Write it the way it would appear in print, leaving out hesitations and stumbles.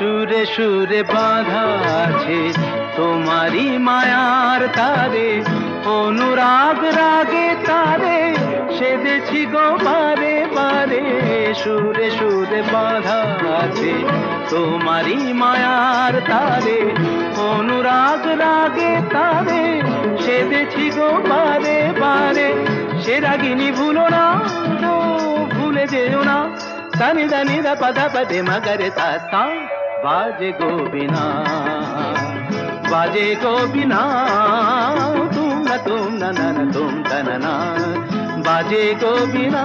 সুরে সুরে বাঁধা আছে তোমারই মায়ার তারে, অনুরাগ রাগে তারে সেধেছি গো বারে বারে। সুরে সুরে বাঁধা আছে তোমারই মায়ার তারে, অনুরাগ রাগে তারে সেধেছি গো বারে বারে। সে রাগিনী ভুলো না, ও ভুলে যেও না, সানি দানি দা পদা পদে মগরে সা সা। বাজে গো বিনা, বাজে গো বিনা, তুম না না না তুম তা না না, বাজে গো বিনা।